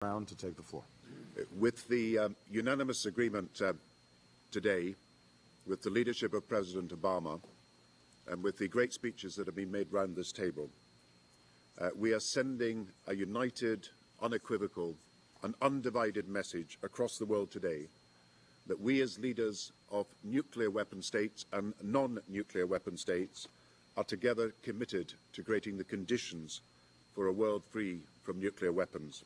Round to take the floor. With the unanimous agreement today, with the leadership of President Obama, and with the great speeches that have been made round this table, we are sending a united, unequivocal, and undivided message across the world today that we as leaders of nuclear weapon states and non-nuclear weapon states are together committed to creating the conditions for a world free from nuclear weapons.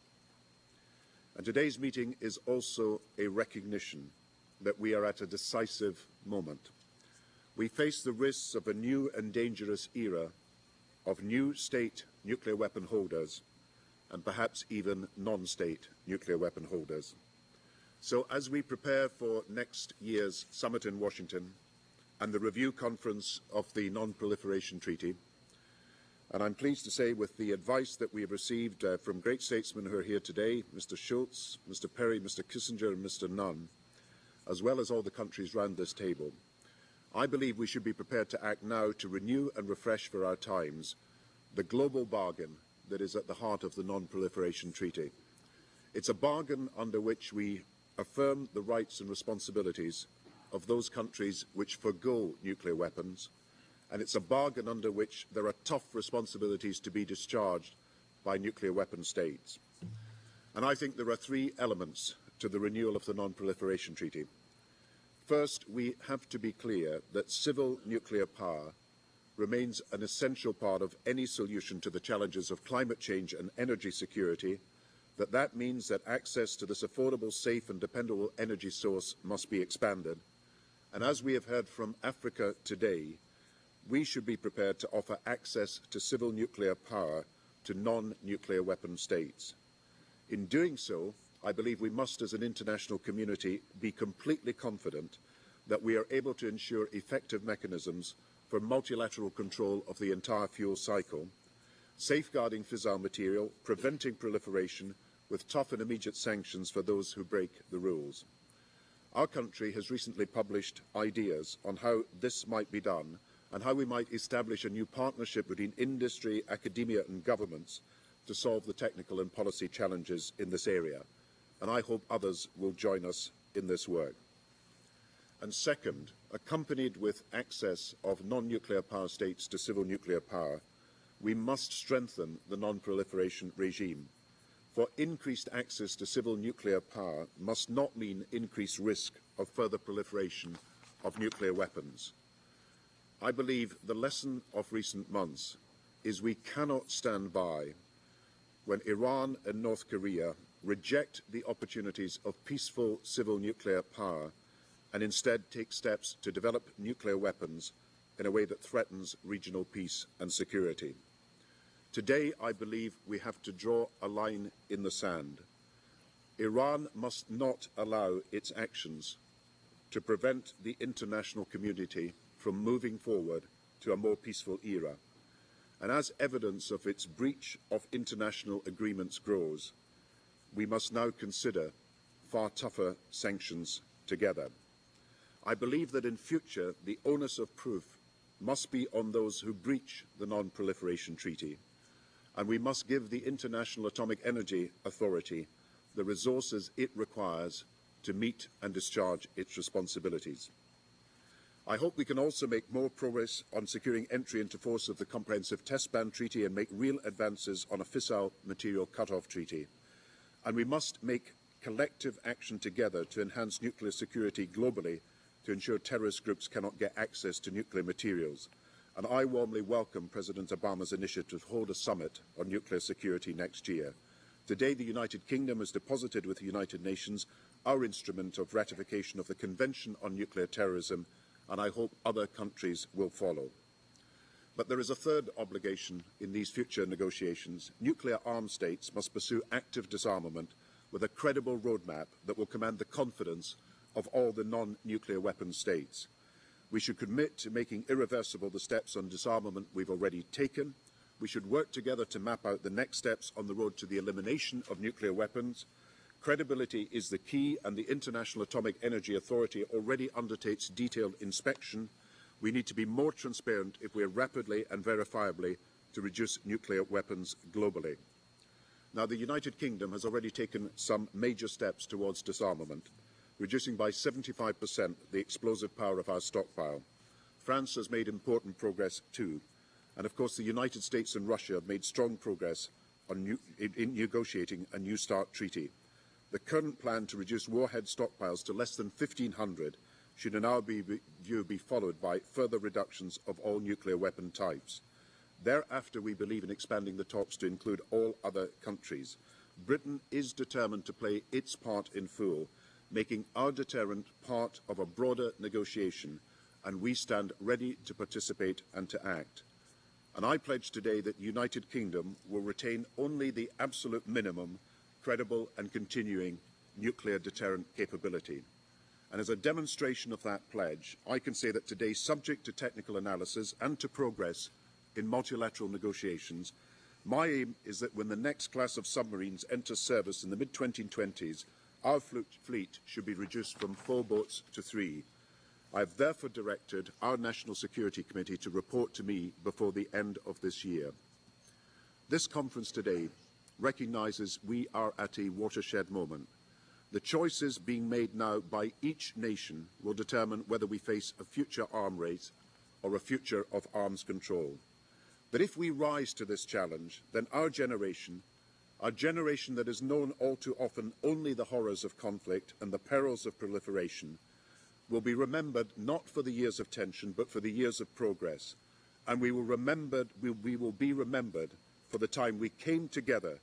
And today's meeting is also a recognition that we are at a decisive moment. We face the risks of a new and dangerous era of new state nuclear weapon holders and perhaps even non-state nuclear weapon holders. So as we prepare for next year's summit in Washington and the review conference of the Non-Proliferation Treaty, and I'm pleased to say with the advice that we have received from great statesmen who are here today, Mr. Schultz, Mr. Perry, Mr. Kissinger and Mr. Nunn, as well as all the countries round this table, I believe we should be prepared to act now to renew and refresh for our times the global bargain that is at the heart of the Non-Proliferation Treaty. It's a bargain under which we affirm the rights and responsibilities of those countries which forgo nuclear weapons, and it's a bargain under which there are tough responsibilities to be discharged by nuclear weapon states. And I think there are three elements to the renewal of the Non-Proliferation Treaty. First, we have to be clear that civil nuclear power remains an essential part of any solution to the challenges of climate change and energy security, that means that access to this affordable, safe and dependable energy source must be expanded. And as we have heard from Africa today, we should be prepared to offer access to civil nuclear power to non-nuclear weapon states. In doing so, I believe we must, as an international community, be completely confident that we are able to ensure effective mechanisms for multilateral control of the entire fuel cycle, safeguarding fissile material, preventing proliferation, with tough and immediate sanctions for those who break the rules. Our country has recently published ideas on how this might be done and how we might establish a new partnership between industry, academia and governments to solve the technical and policy challenges in this area. And I hope others will join us in this work. And second, accompanied with access of non-nuclear power states to civil nuclear power, we must strengthen the non-proliferation regime. For increased access to civil nuclear power must not mean increased risk of further proliferation of nuclear weapons. I believe the lesson of recent months is we cannot stand by when Iran and North Korea reject the opportunities of peaceful civil nuclear power and instead take steps to develop nuclear weapons in a way that threatens regional peace and security. Today, I believe we have to draw a line in the sand. Iran must not allow its actions to prevent the international community from moving forward to a more peaceful era. And as evidence of its breach of international agreements grows, we must now consider far tougher sanctions together. I believe that in future, the onus of proof must be on those who breach the Non-Proliferation Treaty, and we must give the International Atomic Energy Authority the resources it requires to meet and discharge its responsibilities. I hope we can also make more progress on securing entry into force of the Comprehensive Test Ban Treaty and make real advances on a fissile material cut-off treaty. And we must make collective action together to enhance nuclear security globally to ensure terrorist groups cannot get access to nuclear materials. And I warmly welcome President Obama's initiative to hold a summit on nuclear security next year. Today, the United Kingdom has deposited with the United Nations our instrument of ratification of the Convention on Nuclear Terrorism, and I hope other countries will follow. But there is a third obligation in these future negotiations. Nuclear armed states must pursue active disarmament with a credible roadmap that will command the confidence of all the non-nuclear weapon states. We should commit to making irreversible the steps on disarmament we've already taken. We should work together to map out the next steps on the road to the elimination of nuclear weapons. Credibility is the key, and the International Atomic Energy Authority already undertakes detailed inspection. We need to be more transparent if we are rapidly and verifiably to reduce nuclear weapons globally. Now, the United Kingdom has already taken some major steps towards disarmament, reducing by 75% the explosive power of our stockpile. France has made important progress too, and of course the United States and Russia have made strong progress in negotiating a New START treaty. The current plan to reduce warhead stockpiles to less than 1,500 should in our view be followed by further reductions of all nuclear weapon types. Thereafter, we believe in expanding the talks to include all other countries. Britain is determined to play its part in full, making our deterrent part of a broader negotiation, and we stand ready to participate and to act. And I pledge today that the United Kingdom will retain only the absolute minimum credible and continuing nuclear deterrent capability. And as a demonstration of that pledge, I can say that today, subject to technical analysis and to progress in multilateral negotiations, my aim is that when the next class of submarines enters service in the mid-2020s, our fleet should be reduced from 4 boats to 3. I have therefore directed our National Security Committee to report to me before the end of this year. This conference today recognises we are at a watershed moment. The choices being made now by each nation will determine whether we face a future arms race or a future of arms control. But if we rise to this challenge, then our generation that has known all too often only the horrors of conflict and the perils of proliferation, will be remembered not for the years of tension, but for the years of progress. And we will be remembered for the time we came together